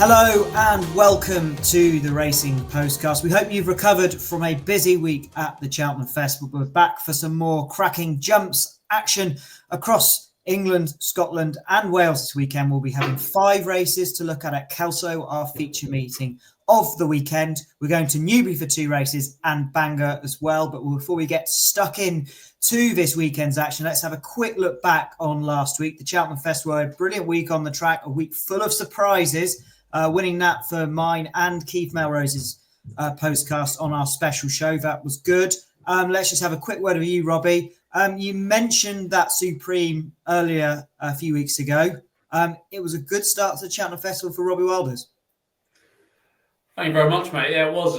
Hello and welcome to the Racing Postcast. We hope you've recovered from a busy week at the Cheltenham Festival. We're back for some more cracking jumps action across England, Scotland and Wales this weekend. We'll be having 5 races to look at Kelso, our feature meeting of the weekend. We're going to Newbury for 2 races and Bangor as well. But before we get stuck in to this weekend's action, let's have a quick look back on last week. The Cheltenham Festival had a brilliant week on the track, a week full of surprises. Winning that for mine and Keith Melrose's postcast on our special show. That was good. Let's just have a quick word with you, Robbie. You mentioned that Supreme earlier a few weeks ago. It was a good start to the Cheltenham Festival for Robbie Wilders. Thank you very much, mate. Yeah, it was.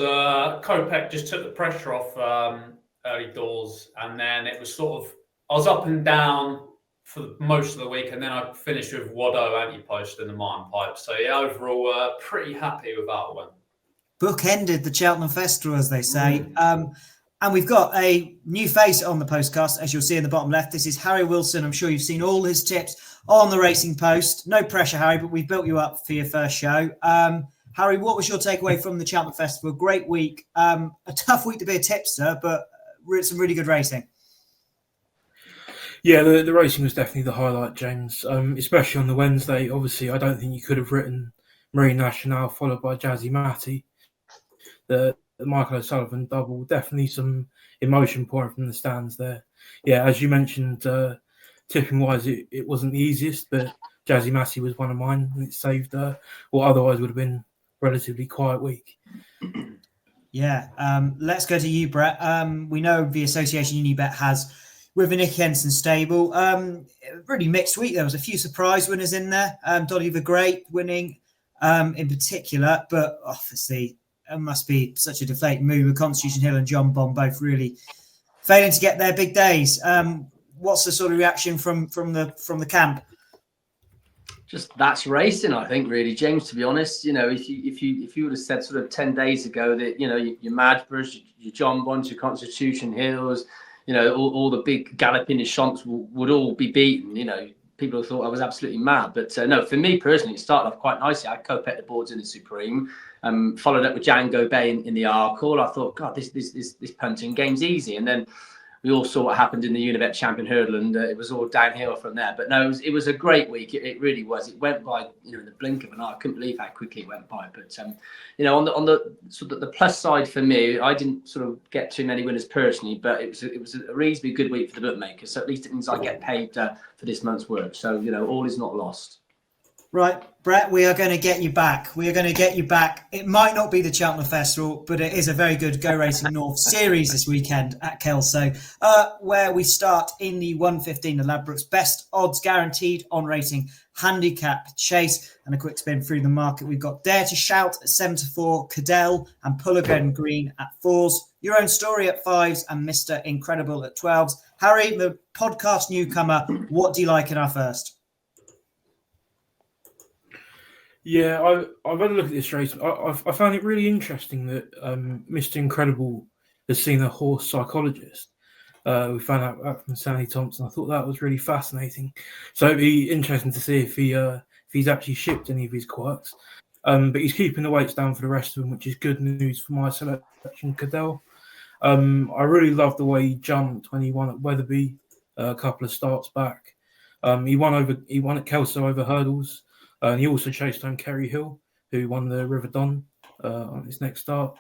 Kopek just took the pressure off early doors, and then it was sort of, I was up and down for most of the week, and then I finished with Waddo anti-post in the Martin Pipe. So yeah, overall, pretty happy with that one. Book-ended the Cheltenham Festival, as they say. And we've got a new face on the postcast, as you'll see in the bottom left. This is Harry Wilson. I'm sure you've seen all his tips on the Racing Post. No pressure, Harry, but we've built you up for your first show. Harry, what was your takeaway from the Cheltenham Festival? Great week. A tough week to be a tipster, but some really good racing. Yeah, the racing was definitely the highlight, James, especially on the Wednesday. Obviously, I don't think you could have written Marie Nationale followed by Jazzy Matty. The Michael O'Sullivan double, definitely some emotion pouring from the stands there. Yeah, as you mentioned, tipping-wise, it wasn't the easiest, but Jazzy Matty was one of mine, and it saved what otherwise would have been a relatively quiet week. Yeah, let's go to you, Brett. We know the association Unibet has with the Nick Henson stable. Really mixed week. There was a few surprise winners in there. Dolly the Great winning in particular, but obviously it must be such a deflating mood with Constitution Hill and John Bond both really failing to get their big days. What's the sort of reaction from the camp? Just that's racing, I think, really, James. To be honest, if you would have said sort of 10 days ago that your Madborough, your John Bonds, your Constitution Hills, all the big galloping Deschamps would all be beaten. People thought I was absolutely mad. But no, for me personally, it started off quite nicely. I Kopek the boards in the Supreme, followed up with Django Bay in the Arkle. I thought, God, this punting game's easy. And then we all saw what happened in the Unibet Champion Hurdle, and it was all downhill from there. But no, it was a great week. It really was. It went by, in the blink of an eye. I couldn't believe how quickly it went by. But on the sort of the plus side for me, I didn't sort of get too many winners personally, but it was a reasonably good week for the bookmakers. So at least it means I get paid for this month's work. So all is not lost. Right, Brett, we are going to get you back. It might not be the Cheltenham Festival, but it is a very good Go Racing North series this weekend at Kelso, where we start in the 1:15 of Ladbrokes. Best odds guaranteed on racing handicap chase. And a quick spin through the market. We've got Dare to Shout at 7-4, Cadell and Pullagan Green at 4s. Your Own Story at 5s and Mr. Incredible at 12s. Harry, the podcast newcomer, what do you like in our first? Yeah, I've had a look at this race. I found it really interesting that Mr. Incredible has seen a horse psychologist. We found out from Sandy Thompson. I thought that was really fascinating. So it'd be interesting to see if he's actually shipped any of his quirks. But he's keeping the weights down for the rest of them, which is good news for my selection, Cadell. I really loved the way he jumped when he won at Wetherby a couple of starts back. He won at Kelso over hurdles. And he also chased home Kerry Hill, who won the River Don on his next start.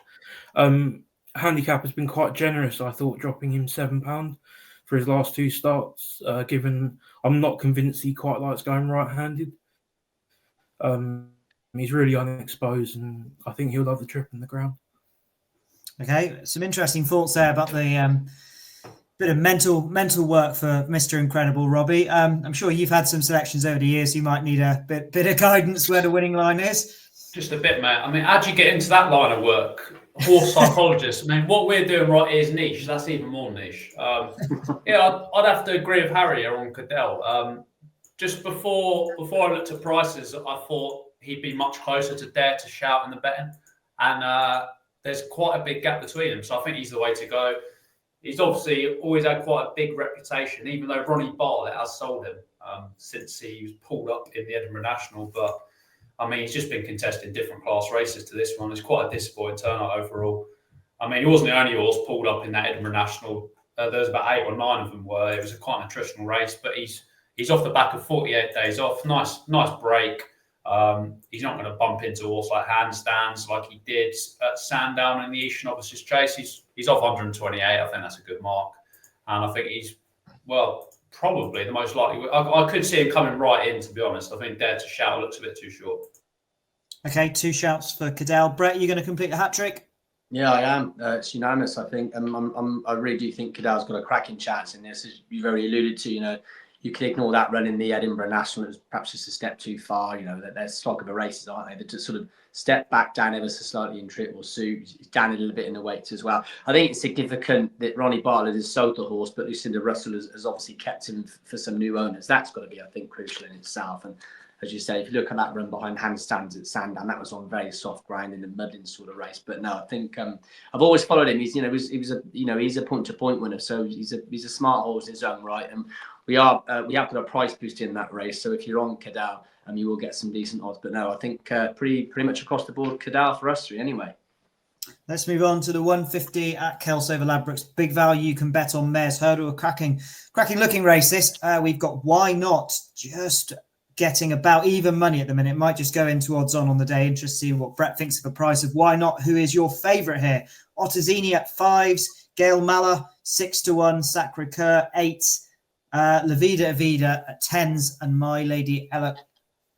Handicap has been quite generous, I thought, dropping him £7 for his last 2 starts, given I'm not convinced he quite likes going right-handed. He's really unexposed, and I think he'll love the trip in the ground. Okay, some interesting thoughts there about the bit of mental work for Mr. Incredible, Robbie. I'm sure you've had some selections over the years. You might need a bit of guidance where the winning line is. Just a bit, mate. I mean, how'd you get into that line of work? Horse psychologist. I mean, what we're doing right here is niche. That's even more niche. Yeah, I'd have to agree with Harry here on Cadell. Just before I looked at prices, I thought he'd be much closer to Dare to Shout in the betting. And there's quite a big gap between them. So I think he's the way to go. He's obviously always had quite a big reputation, even though Ronnie Bartlett has sold him since he was pulled up in the Edinburgh National. But I mean, he's just been contesting different class races to this one. It's quite a disappointing turnout overall. I mean, he wasn't the only horse pulled up in that Edinburgh National. There was about 8 or 9 of them were. It was quite an attritional race, but he's off the back of 48 days off. Nice break. He's not going to bump into a horse like Handstands like he did at Sandown in the Eastern Novices Chase. He's off 128. I think that's a good mark. And I think he's, probably the most likely. I could see him coming right in, to be honest. I think Dare to Shout looks a bit too short. Okay, 2 shouts for Cadell. Brett, are you going to complete the hat trick? Yeah, I am. It's unanimous, I think. I really do think Cadell's got a cracking chance in this, as you've already alluded to. You can ignore that run in the Edinburgh National. It was perhaps just a step too far. They're slog of the races, aren't they? They just sort of step back down ever so slightly in Triple Suit. He's down a little bit in the weights as well. I think it's significant that Ronnie Bartlett has sold the horse, but Lucinda Russell has obviously kept him for some new owners. That's got to be, I think, crucial in itself. And as you say, if you look at that run behind Handstands at Sandown, that was on very soft ground in a muddling sort of race. But no, I think I've always followed him. He's he's a point-to-point winner, so he's a smart horse in his own right. And we have got a price boost in that race. So if you're on Cadell, you will get some decent odds. But no, I think pretty much across the board, Cadell for us three anyway. Let's move on to the 150 at Kelso over Ladbrokes. Big value you can bet on Mares Hurdle. A cracking looking race this. We've got Why Not just getting about even money at the minute. Might just go into odds on the day. Interested to see what Brett thinks of the price of Why Not. Who is your favourite here? Ottazini at 5s, Gail Malla 6-1, Sacre Coeur 8s, La Vida Avida at 10s, and My Lady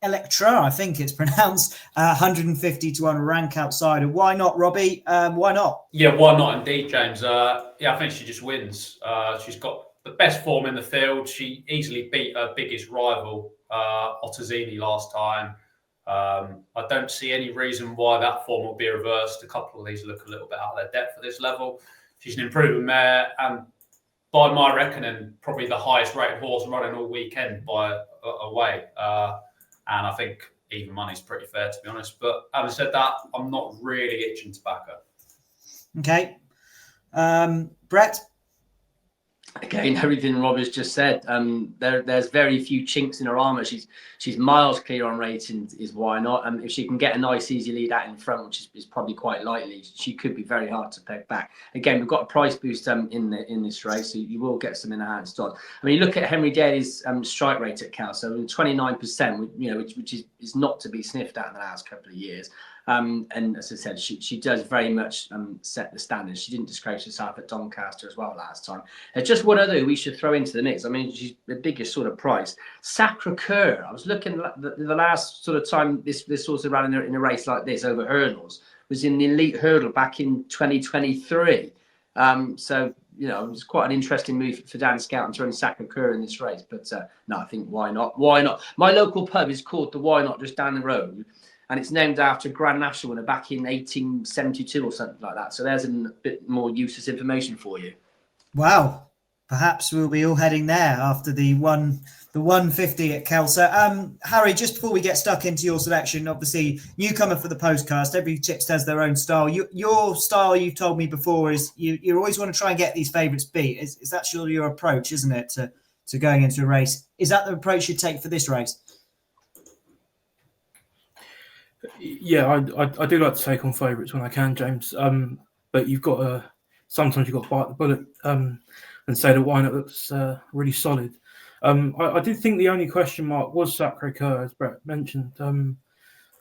Electra, I think it's pronounced, 150-1 rank outsider. Why not, Robbie? Why not? Yeah, why not indeed, James? I think she just wins. She's got the best form in the field. She easily beat her biggest rival, Ottazini, last time. I don't see any reason why that form will be reversed. A couple of these look a little bit out of their depth at this level. She's an improving mare, and by my reckoning, probably the highest rated horse running all weekend by a way. And I think even money's pretty fair, to be honest. But having said that, I'm not really itching to back her. Okay. Brett? Again, everything Rob has just said. There's very few chinks in her armour. She's miles clear on rating. Is Why Not? If she can get a nice easy lead out in front, which is probably quite likely, she could be very hard to peg back. Again, we've got a price boost in this race, so you will get some in the hand odds. I mean, look at Henry Daly's strike rate at Kelso, 29%, which is not to be sniffed at in the last couple of years. And as I said, she does very much set the standards. She didn't disgrace herself at Doncaster as well last time. There's just one other we should throw into the mix. I mean, she's the biggest sort of price. Sacre Coeur. I was looking at the last sort of time this sort of ran in a race like this over hurdles was in the elite hurdle back in 2023. So it was quite an interesting move for Dan Scout to run Sacre Coeur in this race. But no, I think Why Not? Why Not? My local pub is called the Why Not, just down the road. And it's named after a Grand National winner back in 1872 or something like that. So there's a bit more useless information for you. Wow. Perhaps we'll be all heading there after the 150 at Kelso. Harry, just before we get stuck into your selection, obviously newcomer for the postcast, every tipster has their own style. Your style, you've told me before, is you always want to try and get these favourites beat. Is that your approach, isn't it, to going into a race? Is that the approach you take for this race? Yeah, I do like to take on favourites when I can, James. But sometimes you've got to bite the bullet and say that Why Not looks really solid. I did think the only question mark was Sacre Coeur, as Brett mentioned.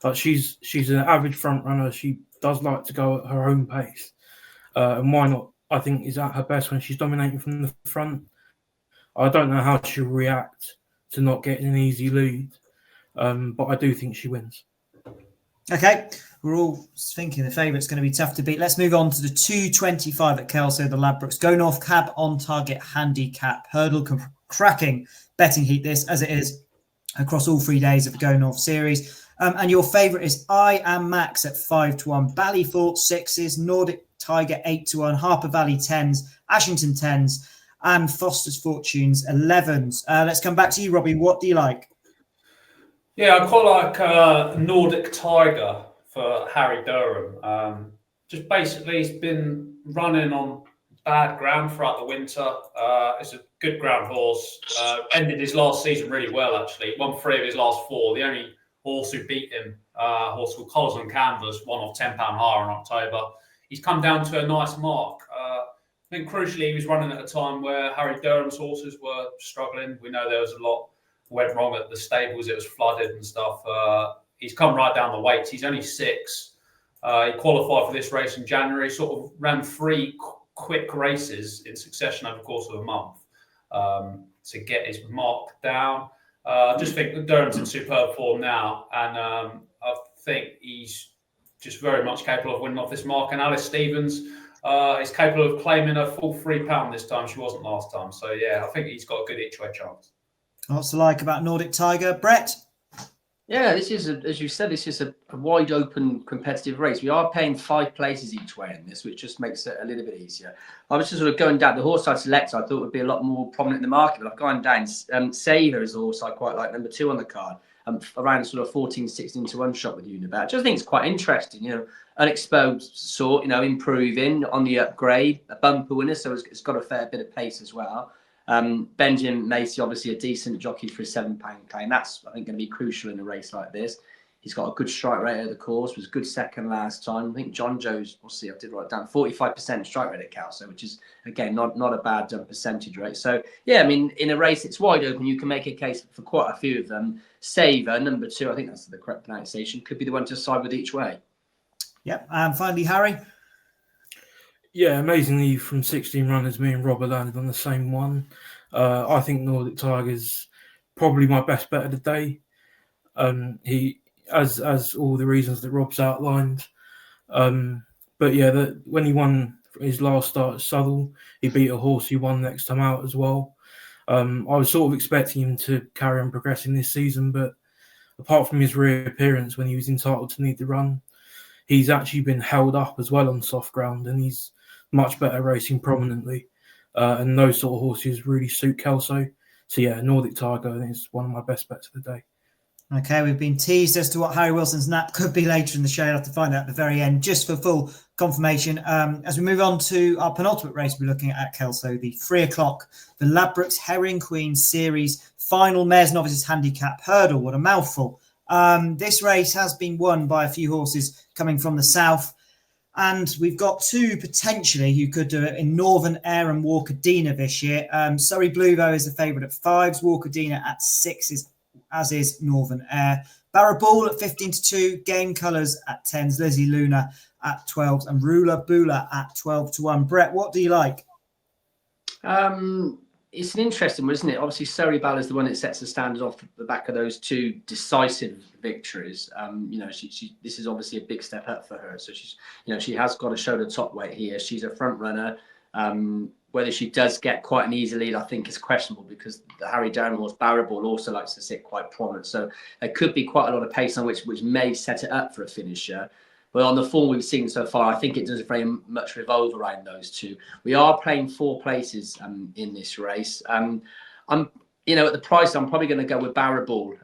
But she's an average front runner. She does like to go at her own pace. And Why Not, I think, is at her best when she's dominating from the front. I don't know how she'll react to not getting an easy lead, but I do think she wins. Okay, we're all thinking the favourite's going to be tough to beat. Let's move on to the 225 at Kelso, the Ladbrokes. Go North Cab on target handicap. Hurdle cracking betting heat this, as it is across all 3 days of the Go North series. And your favourite is I Am Max at 5-1. Ballyfort 6s, Nordic Tiger 8-1, Harper Valley 10s, Ashington 10s, and Foster's Fortunes 11s. Let's come back to you, Robbie. What do you like? Yeah, I quite like Nordic Tiger for Harry Durham. Just basically, he's been running on bad ground throughout the winter. It's a good ground horse. Ended his last season really well, actually. Won 3 of his last 4. The only horse who beat him a horse called Collars on Canvas, one off £10 higher in October. He's come down to a nice mark. I think crucially he was running at a time where Harry Durham's horses were struggling. We know there was a lot went wrong at the stables. It was flooded and stuff. He's come right down the weights. He's only 6. He qualified for this race in January, sort of ran 3 quick races in succession over the course of a month to get his mark down. I just think that Durham's in superb form now, and I think he's just very much capable of winning off this mark. And Alice Stevens is capable of claiming a full £3 this time. She wasn't last time. So, yeah, I think he's got a good each-way chance. What's to like about Nordic Tiger? Brett? Yeah, this is, as you said, this is a wide open competitive race. We are paying 5 places each way in this, which just makes it a little bit easier. I was just sort of going down the horse I'd select. I thought would be a lot more prominent in the market, but I've gone down. Saver is a horse I quite like, number 2 on the card. Around sort of 14, 16 to 1 shot with Unibet. I just think it's quite interesting, unexposed sort, improving on the upgrade, a bumper winner, so it's got a fair bit of pace as well. Benjamin Macy, obviously a decent jockey for a £7 claim. That's, I think, going to be crucial in a race like this. He's got a good strike rate at the course, was a good second last time. I think John Joe's, we'll see, I did write down 45% strike rate at Kelso, which is, again, not a bad percentage rate. So, yeah, I mean, in a race, it's wide open. You can make a case for quite a few of them. Saver, number 2, I think that's the correct pronunciation, could be the one to side with each way. Yep. And finally, Harry? Yeah, amazingly, from 16 runners, me and Rob are landed on the same one. I think Nordic Tiger's probably my best bet of the day. He, as all the reasons that Rob's outlined. But yeah, when he won his last start at Southall, he beat a horse who won next time out as well. I was sort of expecting him to carry on progressing this season, but apart from his reappearance when he was entitled to need the run, he's actually been held up as well on soft ground, and he's much better racing prominently. And those sort of horses really suit Kelso. So yeah, Nordic Tiger is one of my best bets of the day. Okay, we've been teased as to what Harry Wilson's nap could be later in the show. I'll have to find out at the very end, just for full confirmation. As we move on to our penultimate race, we're looking at Kelso, the 3 o'clock, the Ladbrokes Herring Queen Series final Mares Novices Handicap Hurdle. What a mouthful. This race has been won by a few horses coming from the south. And we've got 2 potentially who could do it in Northern Air and Walkadena this year. Surrey Bluevo is the favourite at 5s, Walkadena at 6s, as is Northern Air. Baraball at 15 to 2, Game Colours at 10s, Lizzie Luna at 12s, and Ruler Bula at 12 to 1. Brett, what do you like? It's an interesting one, isn't it? Obviously, Surrey Ball is the one that sets the standard off the back of those 2 decisive victories. This is obviously a big step up for her. So she has got to show the top weight here. She's a front runner. Whether she does get quite an easy lead, I think is questionable, because the Harry Durham horse Baraball also likes to sit quite prominent. So there could be quite a lot of pace on which may set it up for a finisher. But on the form we've seen so far, I think it does very much revolve around those 2. We are playing 4 places in this race. I'm at the price, I'm probably going to go with Baraball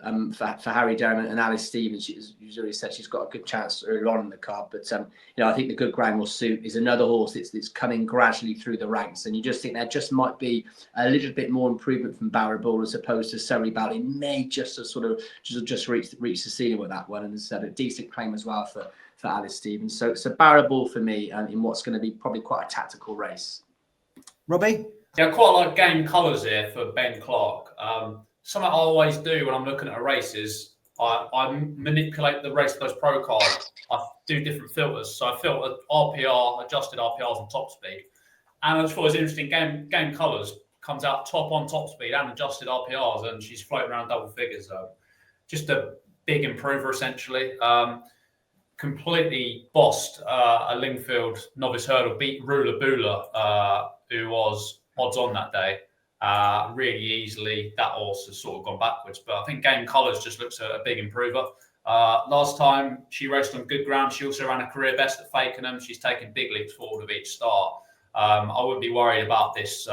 for Harry Durham and Alice Stevens. She's already said she's got a good chance early on in the card. But, I think the Good Ground Will Suit is another horse that's coming gradually through the ranks. And you just think there just might be a little bit more improvement from Baraball as opposed to Surrey Ball. It may just reach the ceiling with that one. And it's a decent claim as well for Alice Stevens. So Baraball for me in what's going to be probably quite a tactical race. Robbie? Yeah, I quite like Game Colours here for Ben Clark. Something I always do when I'm looking at a race is I manipulate the Race Close Pro card. I do different filters. So I filter RPR, adjusted RPRs and top speed. And I just thought it was interesting. Game Colours comes out top on top speed and adjusted RPRs, and she's floating around double figures. Just a big improver, essentially. Completely bossed a Lingfield novice hurdle, beat Ruler Bula, who was odds on that day, really easily. That horse has sort of gone backwards, but I think Game Colours just looks a big improver. Last time she raced on good ground, she also ran a career best at Fakenham. She's taken big leaps forward with each start. I wouldn't be worried about this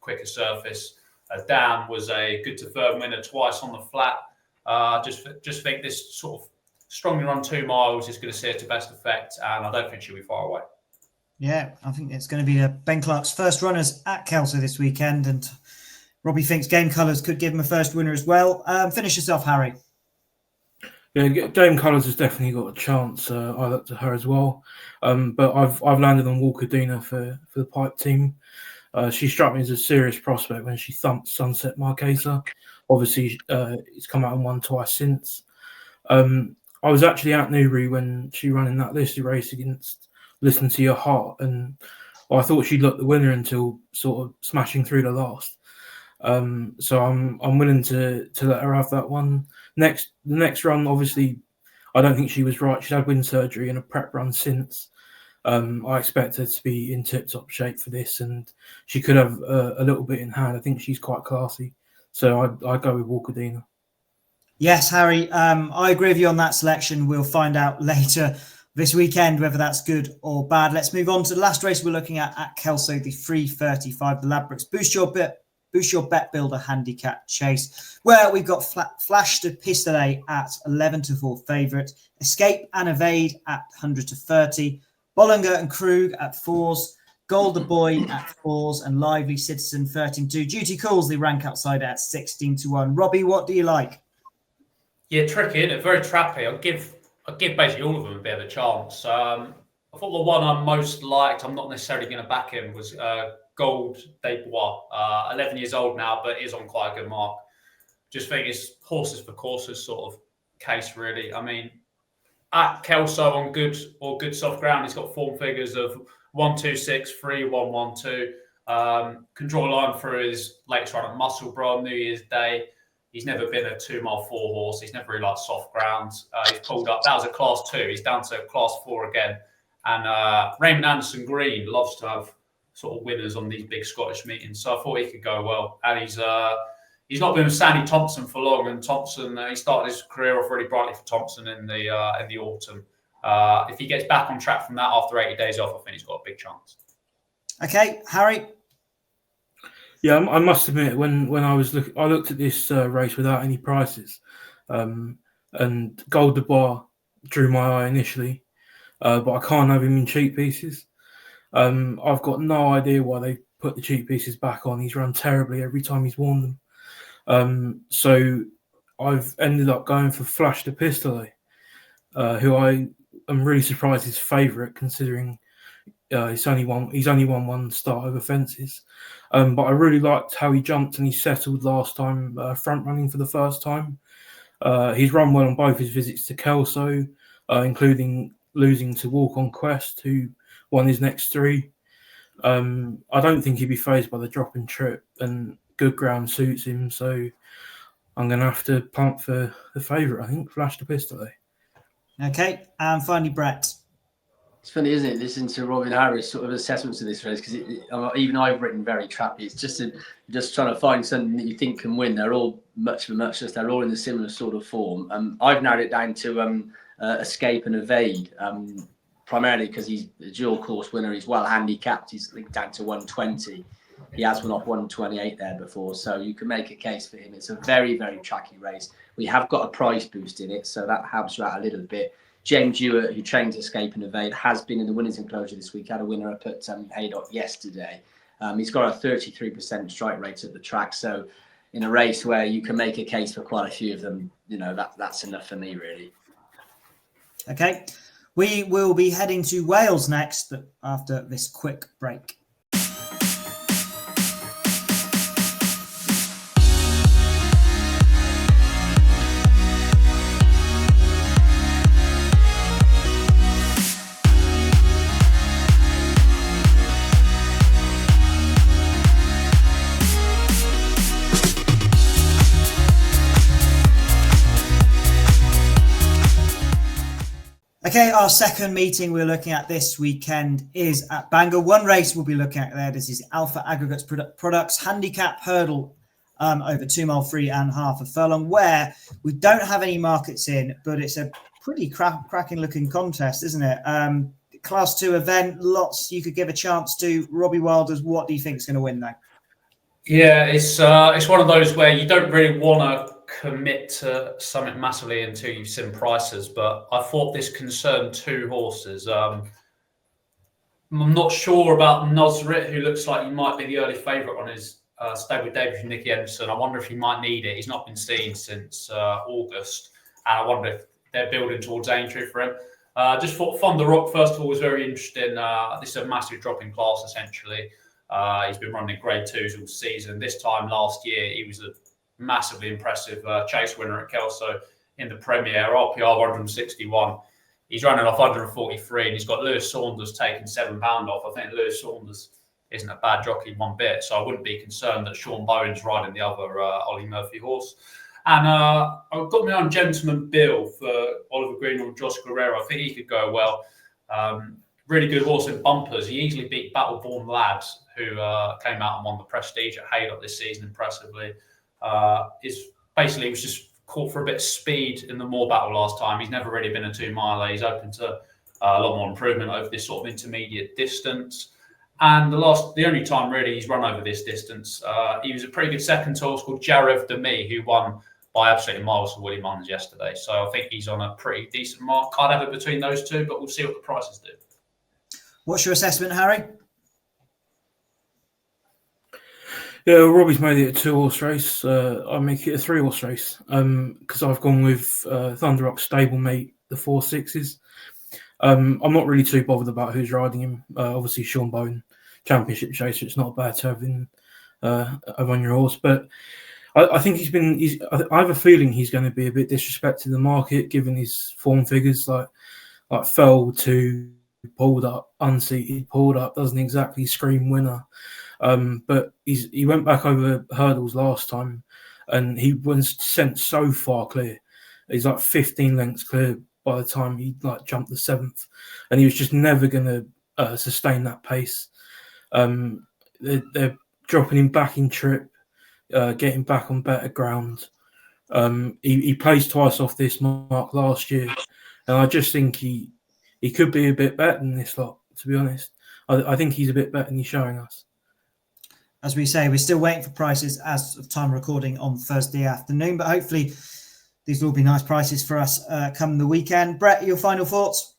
quicker surface. Dan was a good to third winner twice on the flat. Just think this sort of strongly run 2 miles is going to see it to best effect, and I don't think she'll be far away. Yeah, I think it's going to be Ben Clark's first runners at Kelso this weekend, and Robbie thinks Game Colours could give him a first winner as well. Finish us off, Harry. Yeah, Dame Colours has definitely got a chance. I looked at her as well, but I've landed on Walkerdina for the pipe team. She struck me as a serious prospect when she thumped Sunset Marquesa. Obviously, it's come out and won twice since. I was actually at Newbury when she ran in that listed race against Listen to Your Heart, and I thought she'd look the winner until sort of smashing through the last. So I'm willing to let her have that one. The next run, obviously, I don't think she was right. She's had wind surgery and a prep run since. I expect her to be in tip-top shape for this, and she could have a little bit in hand. I think she's quite classy. So I'd go with Walkerdina. Yes, Harry, I agree with you on that selection. We'll find out later this weekend whether that's good or bad. Let's move on to the last race we're looking at Kelso, the 3:35, the Ladbrokes Boost Your Bet Builder Handicap Chase, where we've got Flash de Pistolet at 11-4 favourite, Escape and Evade at 100-30, Bollinger and Krug at 4s, Golden Boy at 4s, and Lively Citizen 13-2. Duty Calls, the rank outsider at 16-1. Robbie, what do you like? Yeah, tricky, isn't it? Very trappy. I'll give basically all of them a bit of a chance. I thought the one I most liked, I'm not necessarily going to back him, was Gold Des Bois. 11 years old now, but is on quite a good mark. Just think it's horses for courses sort of case, really. I mean, at Kelso on good soft ground, he's got form figures of 1-2-6, 3-1-1-2. Can draw a line through his latest run at Musselburgh on New Year's Day. He's never been a 2 mile 4 horse. He's never really liked soft ground. He's pulled up. That was a class 2. He's down to class 4 again. And Raymond Anderson Green loves to have sort of winners on these big Scottish meetings. So I thought he could go well. And he's not been with Sandy Thompson for long. And Thompson, he started his career off really brightly for Thompson in the autumn. If he gets back on track from that after 80 days off, I think he's got a big chance. Okay, Harry. Yeah, I must admit, when I looked at this race without any prices, and Gold de Bois drew my eye initially, but I can't have him in cheap pieces. I've got no idea why they put the cheap pieces back on. He's run terribly every time he's worn them. So I've ended up going for Flash de Pistolet, who I am really surprised is favourite, considering he's only won one start over fences. But I really liked how he jumped and he settled last time, front running for the first time. He's run well on both his visits to Kelso, including losing to Walk on Quest, who won his next 3. I don't think he'd be fazed by the drop in trip, and good ground suits him. So I'm going to have to punt for the favourite, I think, Flash de Pistolet. Okay, and finally, Brett. It's funny, isn't it, listening to Robin Harris' sort of assessments of this race, because even I've written very trappy. It's just trying to find something that you think can win. They're all much of a muchness. They're all in a similar sort of form. I've narrowed it down to Escape and Evade, primarily because he's a dual course winner. He's well handicapped. He's linked down to 120. He has won off 128 there before, so you can make a case for him. It's a very, very tracky race. We have got a price boost in it, so that helps you out a little bit. James Ewart, who trains Escape and Evade, has been in the winners' enclosure this week. Had a winner up at Haydock yesterday. He's got a 33% strike rate at the track. So in a race where you can make a case for quite a few of them, that's enough for me, really. Okay. We will be heading to Wales next, but after this quick break. Okay, our second meeting we're looking at this weekend is at Bangor. One race we'll be looking at there. This is Alpha Aggregates Products Handicap Hurdle over 2 mile 3.5 a furlong, where we don't have any markets in, but it's a pretty cracking looking contest, isn't it? Class 2 event, lots you could give a chance to. Robbie Wilders, what do you think is going to win though? Yeah, it's one of those where you don't really want to commit to something massively until you've seen prices, but I thought this concerned 2 horses. I'm not sure about Nosrit, who looks like he might be the early favourite on his stable debut from Nicky Anderson. I wonder if he might need it. He's not been seen since August, and I wonder if they're building towards Aintree for him. Just thought Thunder Rock, first of all, was very interesting. This is a massive drop in class, essentially. He's been running grade 2s all season. This time last year, he was a massively impressive chase winner at Kelso in the Premier, RPR 161. He's running off 143, and he's got Lewis Saunders taking £7 off. I think Lewis Saunders isn't a bad jockey one bit, so I wouldn't be concerned that Sean Bowen's riding the other Ollie Murphy horse. And I've got my own Gentleman Bill for Oliver Green or Josh Guerrero. I think he could go well. Really good horse in bumpers. He easily beat Battleborn Lads, who came out and won the Prestige at Haydock this season impressively. He was just caught for a bit of speed in the Moor Battle last time. He's never really been a 2-miler. He's open to a lot more improvement over this sort of intermediate distance. And the only time really he's run over this distance, he was a pretty good second horse called Jarev Demi, who won by absolutely miles for Willie Mullins yesterday. So I think he's on a pretty decent mark. Can't have it between those two, but we'll see what the prices do. What's your assessment, Harry? Yeah, Robbie's made it a 2-horse race. I make it a 3-horse race because I've gone with Thunder Rock stablemate, the 4/6s. I'm not really too bothered about who's riding him. Obviously, Sean Bowen, championship chaser. It's not bad to have him on your horse, but I think I have a feeling he's going to be a bit disrespected in the market, given his form figures. Like fell to, pulled up, unseated, pulled up. Doesn't exactly scream winner. But he went back over hurdles last time, and he was sent so far clear. He's like 15 lengths clear by the time he jumped the 7th, and he was just never going to sustain that pace. They're dropping him back in trip, getting back on better ground. He placed twice off this mark last year, and I just think he could be a bit better than this lot, to be honest. I think he's a bit better than he's showing us. As we say, we're still waiting for prices as of time recording on Thursday afternoon, but hopefully these will be nice prices for us come the weekend. Brett, your final thoughts?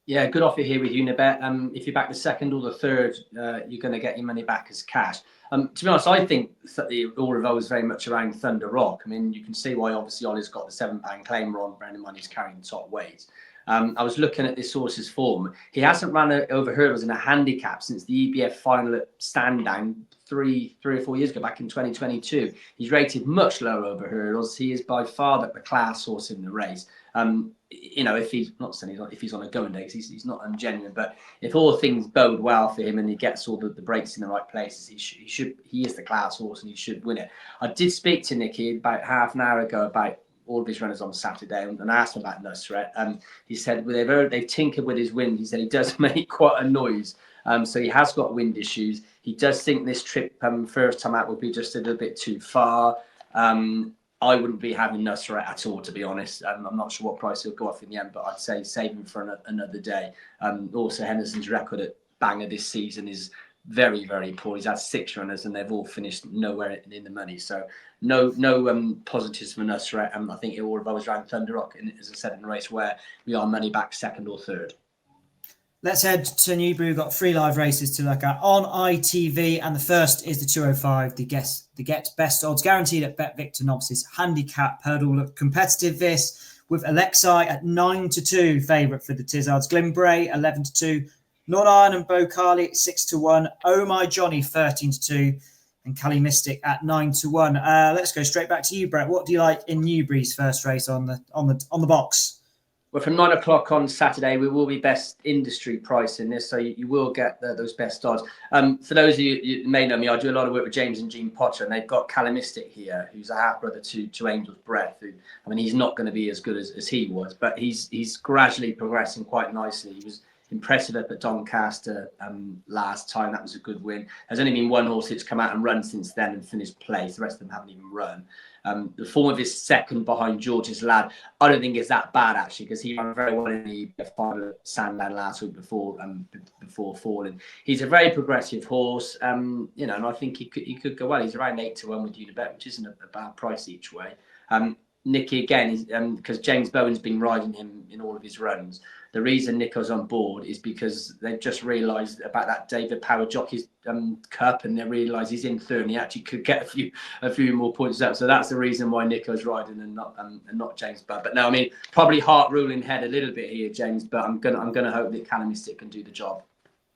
Yeah, good offer here with Unibet. If you back the second or the third, you're going to get your money back as cash. To be honest, I think the all revolves very much around Thunder Rock. I mean, you can see why obviously Ollie's got the £7 claim on, bearing in mind he's carrying top weight. I was looking at this horse's form. He hasn't run over hurdles in a handicap since the EBF final at Sandown three or 4 years ago, back in 2022. He's rated much lower over hurdles. He is by far the class horse in the race. If he's not saying if he's on a going day, because he's not ungenuine, but if all things bode well for him and he gets all the breaks in the right places, he is the class horse and he should win it. I did speak to Nicky about half an hour ago about all of his runners on Saturday, and I asked him about Nusret. He said they've tinkered with his wind. He said he does make quite a noise, so he has got wind issues. He does think this trip first time out will be just a little bit too far. I wouldn't be having Nusret at all, to be honest. I'm not sure what price he'll go off in the end, but I'd say save him for another day. Also, Henderson's record at Bangor this season is very, very poor. He's had 6 runners and they've all finished nowhere in the money. So no positives for Nusret. I think it all revolves around Thunder Rock, and as I said, in the race where we are money back second or third. Let's head to Newbury. We've got 3 live races to look at on ITV, and the first is the 205, the Get Best Odds, guaranteed at Bet Victor Novices handicap. Hurdle look competitive this, with Alexei at 9-2 favourite for the Tizzards, Glenbray 11-2, Non-Iron and Bocali 6-1, Oh My Johnny 13-2, and Cali Mystic at 9-1. Let's go straight back to you, Brett. What do you like in Newbury's first race on the box? Well, from 9 o'clock on Saturday, we will be best industry pricing this, so you will get those best odds. For those of you may know me, I do a lot of work with James and Jean Potter, and they've got Calimistic here, who's a half brother to Angels Breath. He's not going to be as good as he was, but he's gradually progressing quite nicely. He was impressive up at Doncaster last time. That was a good win. There's only been one horse that's come out and run since then and finished place. The rest of them haven't even run. The form of his second behind George's Lad, I don't think it's that bad actually, because he ran very well in the final at Sandown last week before falling. He's a very progressive horse, and I think he could go well. He's around 8-1 with Unibet, which isn't a bad price each way. Nicky again, because James Bowen's been riding him in all of his runs. The reason Nico's on board is because they've just realised about that David Power Jockey's Cup, and they realise he's in third and he actually could get a few more points up. So that's the reason why Nico's riding and not James Bowen. But no, I mean, probably heart ruling head a little bit here, James. But I'm gonna hope that Callum Mystic can do the job.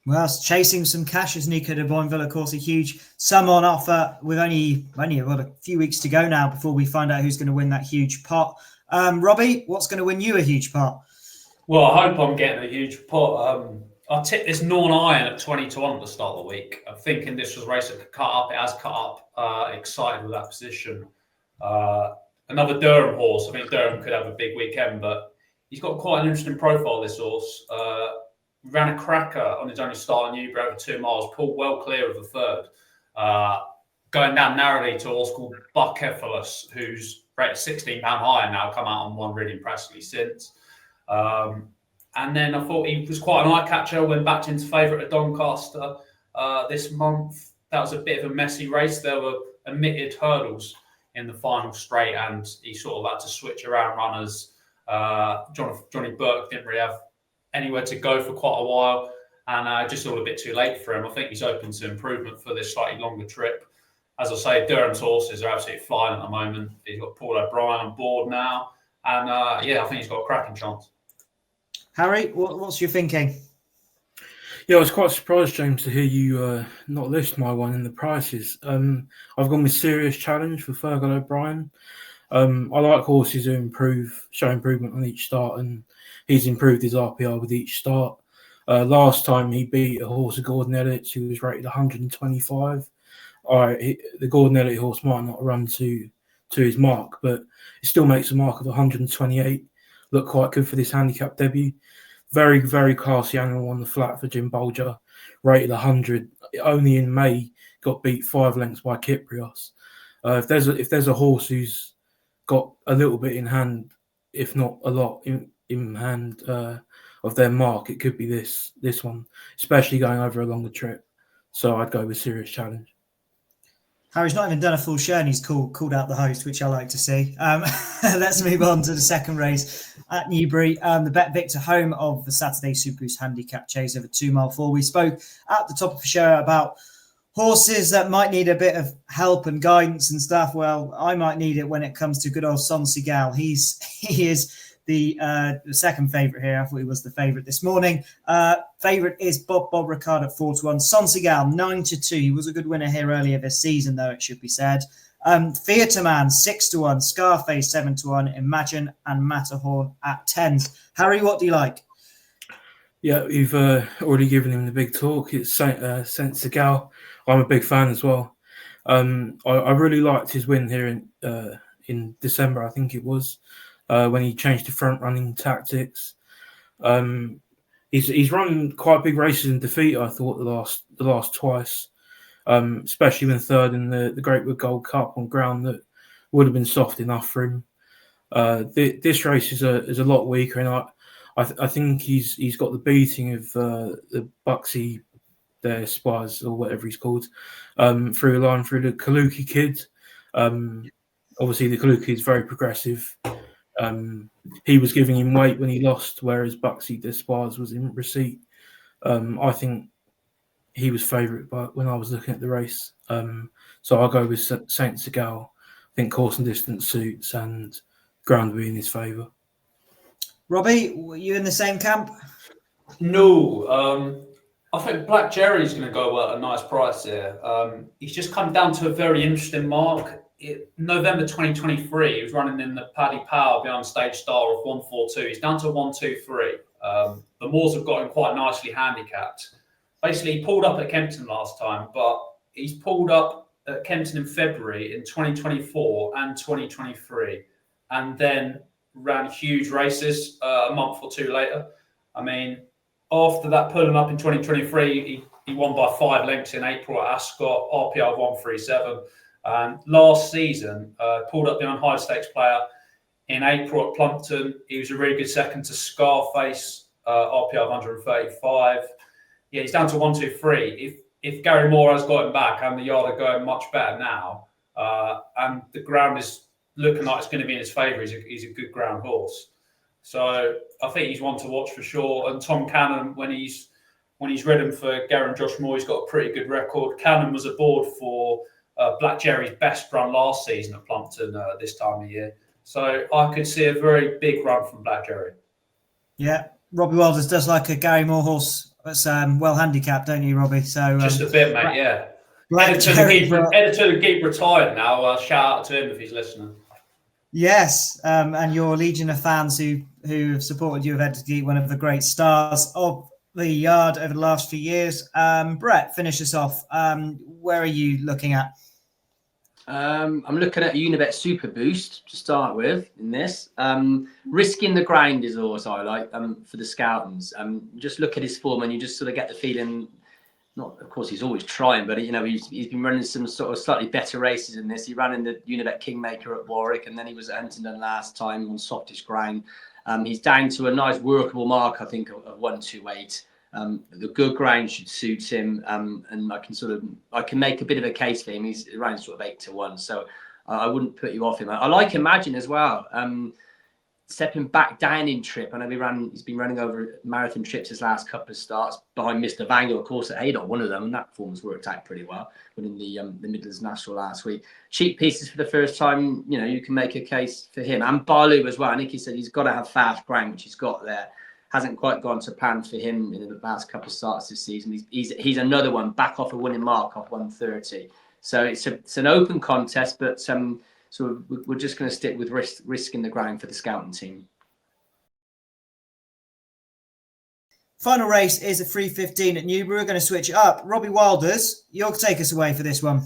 Well, chasing some cash is Nico de Boinville, of course, a huge sum on offer with only a few weeks to go now before we find out who's going to win that huge pot. Robbie, what's going to win you a huge pot? Well, I hope I'm getting a huge pot. I tipped this Norn Iron at 20-1 at the start of the week. I'm thinking this was a race that could cut up. It has cut up. Excited with that position. Another Durham horse. I think Durham could have a big weekend, but he's got quite an interesting profile, this horse. Ran a cracker on his only start in Newbury over 2 miles, pulled well clear of the third. Going down narrowly to a horse called Bucephalus, who's rated £16 higher now, come out and won really impressively since. And then I thought he was quite an eye catcher, went back into favourite at Doncaster this month. That was a bit of a messy race. There were omitted hurdles in the final straight, and he sort of had to switch around runners. Johnny Burke didn't really have anywhere to go for quite a while, and just all a bit too late for him. I think he's open to improvement for this slightly longer trip. As I say, Durham's horses are absolutely flying at the moment. He's got Paul O'Brien on board now, and I think he's got a cracking chance. Harry, what's your thinking? Yeah, I was quite surprised, James, to hear you not list my one in the prices. I've gone with Serious Challenge for Fergal O'Brien. I like horses who show improvement on each start, and he's improved his RPR with each start. Last time he beat a horse of Gordon Elliott's who was rated 125. The Gordon Elliott horse might not run to his mark, but it still makes a mark of 128. Look quite good for this handicap debut. Very, very classy animal on the flat for Jim Bolger. Rated 100. Only in May got beat 5 lengths by Kyprios. If there's a horse who's got a little bit in hand, if not a lot in hand of their mark, it could be this one, especially going over a longer trip. So I'd go with Serious Challenge. Harry's not even done a full show and he's called out the host, which I like to see. Let's move on to the second race at Newbury. The Bet Victor, home of the Saturday Super Boost Handicap Chase over 2 mile 4. We spoke at the top of the show about horses that might need a bit of help and guidance and stuff. Well, I might need it when it comes to good old Son Seagal. He is the second favourite here. I thought he was the favourite this morning. Favourite is Bob Ricard at 4-1. Son Seagal 9-2. He was a good winner here earlier this season, though, it should be said. Theatre Man 6-1. Scarface 7-1. Imagine and Matterhorn at 10s. Harry, what do you like? Yeah, you've already given him the big talk. It's Saint Seagal. I'm a big fan as well. I really liked his win here in December, I think it was. When he changed to front running tactics. He's run quite big races in defeat, I thought, the last twice, especially when third in the Greatwood Gold Cup on ground that would have been soft enough for him. This race is a lot weaker, and I think he's got the beating of the Buxy Spires or whatever he's called through the Kaluki kid. Obviously, the Kaluki is very progressive. He was giving him weight when he lost, whereas Buxy Despars was in receipt. I think he was favourite, but when I was looking at the race, so I'll go with Saint Seagal. I think course and distance suits, and ground will be in his favour. Robbie, were you in the same camp? No, I think Black Jerry's going to go at a nice price here. He's just come down to a very interesting mark. November 2023, he was running in the Paddy Power behind Stage Star of 142. He's down to 123. The Moors have got him quite nicely handicapped. Basically, he pulled up at Kempton last time, but he's pulled up at Kempton in February in 2024 and 2023, and then ran huge races a month or two later. I mean, after that pulling up in 2023, he won by 5 lengths in April at Ascot, RPR 137. Last season, pulled up behind high stakes player in April at Plumpton. He was a really good second to Scarface, RPR 135. Yeah, he's down to 123. If Gary Moore has got him back and the yard are going much better now, and the ground is looking like it's going to be in his favour. He's a good ground horse. So I think he's one to watch for sure. And Tom Cannon, when he's ridden for Geraint Josh Moore, he's got a pretty good record. Cannon was aboard for Black Jerry's best run last season at Plumpton this time of year. So I could see a very big run from Black Jerry. Yeah, Robbie Wilders does like a Gary Moore horse that's well handicapped, don't you, Robbie? So just a bit, mate. Yeah. Editor of the Geek retired now. Shout out to him if he's listening. Yes, and your legion of fans who have supported you have Editor Geek, one of the great stars of the yard over the last few years. Brett, finish us off. Where are you looking at? I'm looking at Unibet Super Boost to start with in this. Risking the Grind is also I like for the Scoutons. Just look at his form and you just sort of get the feeling, not of course he's always trying, but he's been running some sort of slightly better races in this. He ran in the Unibet Kingmaker at Warwick, and then he was at Huntingdon last time on softish ground. He's down to a nice workable mark, I think, of 128. The good ground should suit him, and I can make a bit of a case for him. He's around sort of 8-1, so I wouldn't put you off him. I like Imagine as well. Stepping back down in trip. I know he's been running over marathon trips his last couple of starts behind Mr. Bangor, of course, at Haydock, one of them, and that performance worked out pretty well. Winning the Midlands National last week. Cheap pieces for the first time. You can make a case for him and Barlow as well. Nicky said he's got to have fast ground, which he's got there. Hasn't quite gone to plan for him in the last couple of starts this season. He's another one back off a winning mark off 130. So it's an open contest, but so we're just going to stick with risking the ground for the Scouting team. Final race is a 3:15 at Newbury. We're going to switch it up. Robbie Wilders, you'll take us away for this one.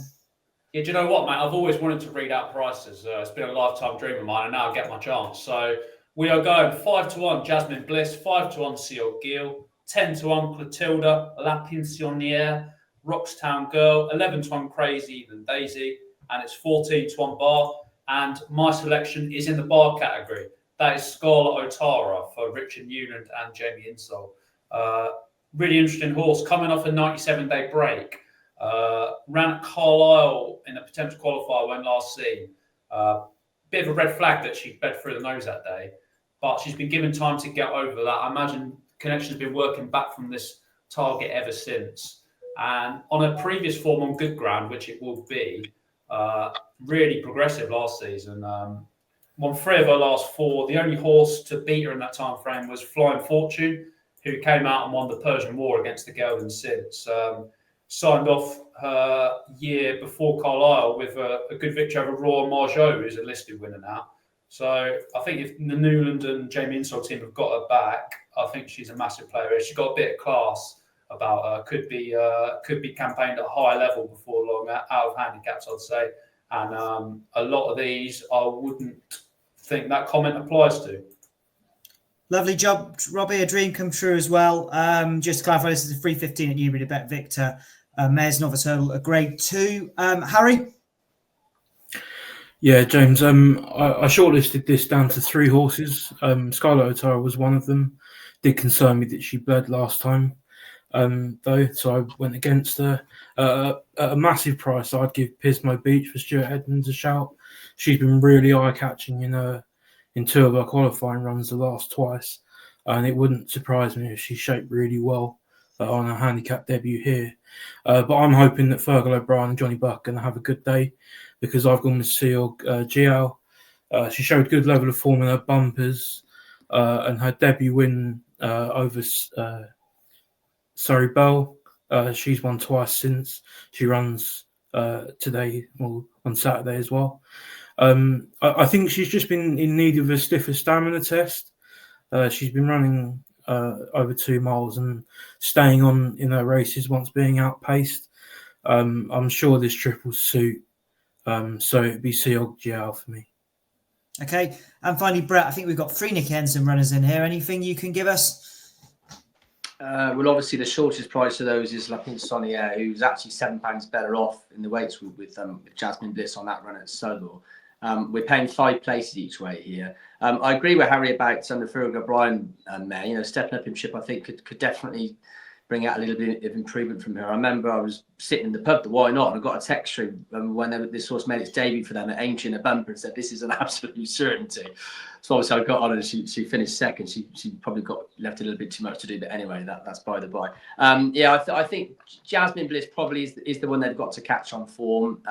Yeah, do you know what, mate? I've always wanted to read out prices. It's been a lifetime dream of mine, and now I get my chance. So we are going 5-1 Jasmine Bliss, 5-1 Seal Gill, 10-1 Clotilda, La Pensionnaire, Roxtown Girl, 11-1 Crazy Than Daisy, and it's 14-1 Bar. And my selection is in the bar category. That is Scarlet Otara for Richard Newland and Jamie Insole. Really interesting horse, coming off a 97-day break. Ran at Carlisle in a potential qualifier when last seen. Bit of a red flag that she bled through the nose that day, but she's been given time to get over that. I imagine Connection's been working back from this target ever since. And on a previous form on good ground, which it will be, really progressive last season. Won 3 of her last 4. The only horse to beat her in that time frame was Flying Fortune, who came out and won the Persian War against the Gelding Since. Signed off her year before Carlisle with a good victory over Royal Margeau, who's a listed winner now. So I think if the Newland and Jamie Insole team have got her back, I think she's a massive player. She's got a bit of class about her. Could be campaigned at a high level before long, out of handicaps, I'd say. And a lot of these, I wouldn't think that comment applies to. Lovely job, Robbie. A dream come true as well. Just to clarify, this is a 3:15 at Newbury to bet Victor. Mayor's Novice Hurdle, a grade 2. Harry? Yeah, James. I shortlisted this down to 3 horses. Scarlet Otara was one of them. Did concern me that she bled last time, though, so I went against her. At a massive price, I'd give Pismo Beach for Stuart Edmonds a shout. She's been really eye-catching in 2 of her qualifying runs the last twice, and it wouldn't surprise me if she shaped really well on her handicap debut here. But I'm hoping that Fergal O'Brien and Johnny Buck are going to have a good day, because I've gone with Seal Gial. She showed good level of form in her bumpers, and her debut win over Surrey Bell. She's won twice since. She runs today, or on Saturday as well. I think she's just been in need of a stiffer stamina test. She's been running over 2 miles and staying on in her races once being outpaced. I'm sure this trip will suit. So it'd be Seal Gial for me. Okay. And finally, Brett, I think we've got 3 Nick Henson runners in here. Anything you can give us? Well, obviously the shortest price of those is La Pensionnaire, who's actually £7 better off in the weights with Jasmine Bliss on that run at Solo. We're paying 5 places each way here. I agree with Harry about the Fergal O'Brien mare. Stepping up in ship, I think could definitely bring out a little bit of improvement from her. I remember I was sitting in the pub, the Why Not, and I got a text through when this horse made its debut for them at Aintree in a bumper and said, "This is an absolute certainty." So obviously I got on and she finished second. She probably got left a little bit too much to do, but anyway, that's by the by. I think Jasmine Bliss probably is the one they've got to catch on form.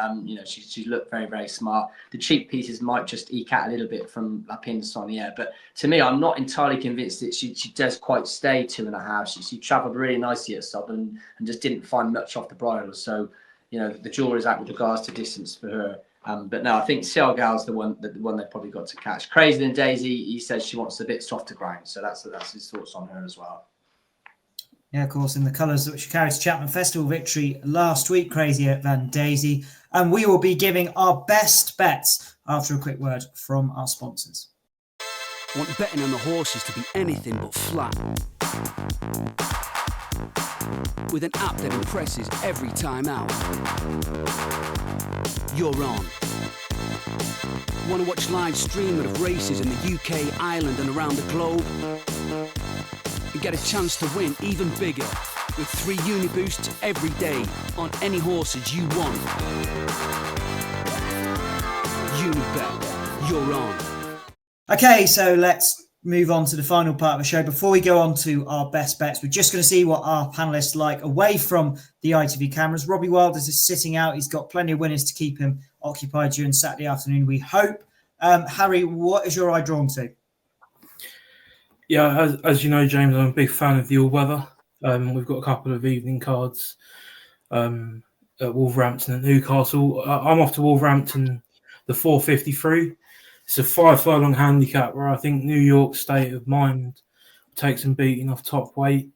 She's looked very, very smart. The cheap pieces might just eke out a little bit from La Pinsonniere, but to me, I'm not entirely convinced that she does quite stay 2.5. She travelled really nicely at Southern and just didn't find much off the bridle. So, the jury's out with regards to distance for her. But no, I think Seagal's the one they've probably got to catch. Crazy Than Daisy, he says she wants a bit softer ground, so that's his thoughts on her as well. Yeah, of course, in the colours which carried to Cheltenham Festival victory last week, Crazy Than Daisy. And we will be giving our best bets after a quick word from our sponsors. Want betting on the horses to be anything but flat? With an app that impresses every time out. You're on. Want to watch live streaming of races in the UK, Ireland and around the globe? And get a chance to win even bigger with 3 Uniboosts every day on any horses you want. Unibet, you're on. Okay, so let's move on to the final part of the show. Before we go on to our best bets, we're just going to see what our panellists like away from the ITV cameras. Robbie Wilders is sitting out. He's got plenty of winners to keep him occupied during Saturday afternoon, we hope. Harry, what is your eye drawn to? Yeah, as you know, James, I'm a big fan of the all-weather. We've got a couple of evening cards at Wolverhampton and Newcastle. I'm off to Wolverhampton, the 4:53. It's a 5-furlong handicap where I think New York State of Mind takes him beating off top weight.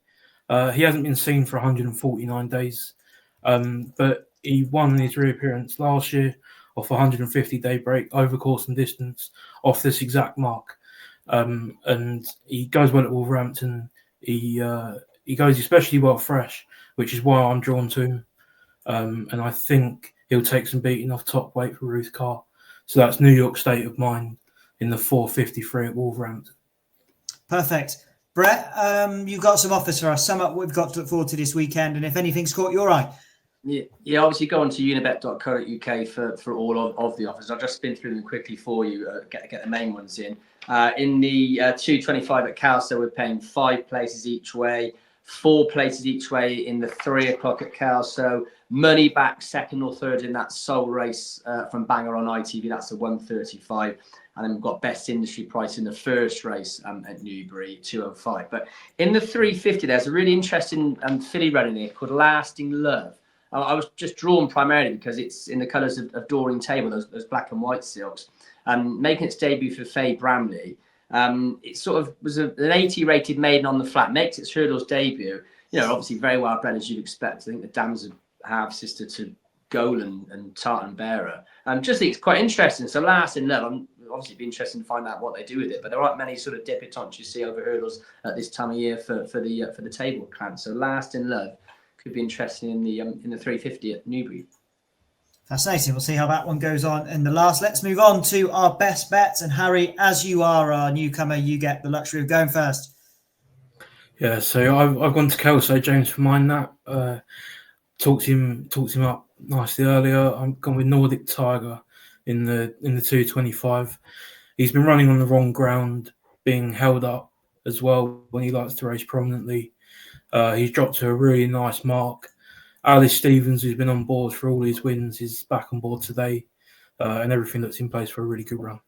He hasn't been seen for 149 days, but he won his reappearance last year off a 150-day break over course and distance off this exact mark. And he goes well at Wolverhampton. He goes especially well fresh, which is why I'm drawn to him. And I think he'll take some beating off top weight for Ruth Carr. So that's New York State of Mind in the 4:53 at Wolverhampton. Perfect. Brett, you've got some offers for us. Sum up what we've got to look forward to this weekend, and if anything's caught your eye. Yeah, obviously go on to unibet.co.uk for all of the offers. I'll just spin through them quickly for you, get the main ones in. In the 2.25 at Kelso, we're paying 5 places each way, 4 places each way in the 3 o'clock at Kelso. Money back second or third in that sole race from Bangor-on-Dee, that's a 135. And then we've got best industry price in the first race at Newbury, 205. But in the 350, there's a really interesting filly running here called Lasting Love. I was just drawn primarily because it's in the colours of Doreen Table, those black and white silks. Making its debut for Faye Bramley. It sort of was an 80 rated maiden on the flat, makes its hurdles debut. Obviously very well bred as you'd expect. I think the dams have sister to Golan and Tartan Bearer. Just think it's quite interesting. So Lasting Love, I'm obviously be interested to find out what they do with it. But there aren't many sort of debutantes you see over hurdles at this time of year for the table clan. So Lasting Love could be interesting in the 350 at Newbury. Fascinating. We'll see how that one goes on in the last. Let's move on to our best bets. And Harry, as you are our newcomer, you get the luxury of going first. Yeah, so I've gone to Kelso, James, for mine. That talked him up nicely earlier. I'm gone with Nordic Tiger in the 2.25. He's been running on the wrong ground, being held up as well when he likes to race prominently. He's dropped to a really nice mark. Alice Stevens, who's been on board for all his wins, is back on board today, and everything that's in place for a really good run.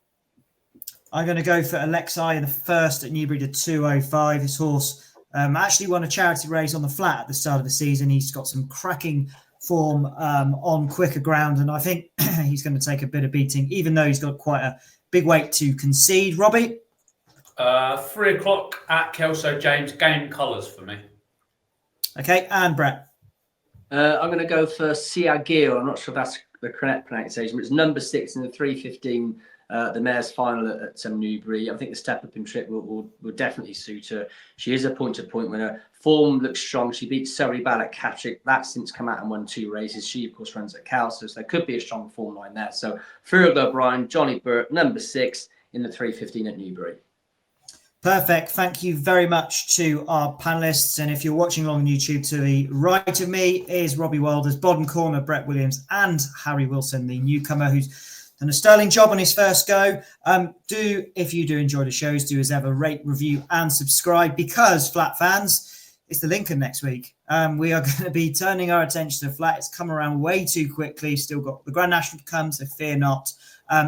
I'm going to go for Alexei in the first at Newbury to 205. His horse actually won a charity race on the flat at the start of the season. He's got some cracking form on quicker ground, and I think he's going to take a bit of beating, even though he's got quite a big weight to concede. Robbie? 3 o'clock at Kelso, James. Game colours for me. Okay, and Brett? I'm going to go for Siagil. I'm not sure if that's the correct pronunciation, but it's number 6 in the 3:15, the mare's final at Newbury. I think the step up in trip will definitely suit her. She is a point-to-point winner. Form looks strong. She beat Surrey Ballet Catrick. That's since come out and won 2 races. She, of course, runs at Kelso, so there could be a strong form line there. So Fergal O'Brien, Johnny Burt, number 6 in the 3:15 at Newbury. Perfect. Thank you very much to our panelists. And if you're watching along on YouTube, to the right of me is Robbie Wilders, Bodden Corner, Brett Williams, and Harry Wilson, the newcomer who's done a sterling job on his first go. If you do enjoy the shows, do as ever, rate, review, and subscribe, because Flat fans, it's the Lincoln next week. We are going to be turning our attention to Flat. It's come around way too quickly. Still got the Grand National to come, so fear not.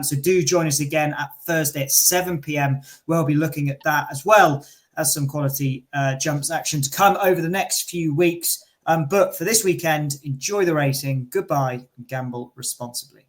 So do join us again at Thursday at 7 p.m. We'll be looking at that, as well as some quality jumps action to come over the next few weeks. But for this weekend, enjoy the racing. Goodbye and gamble responsibly.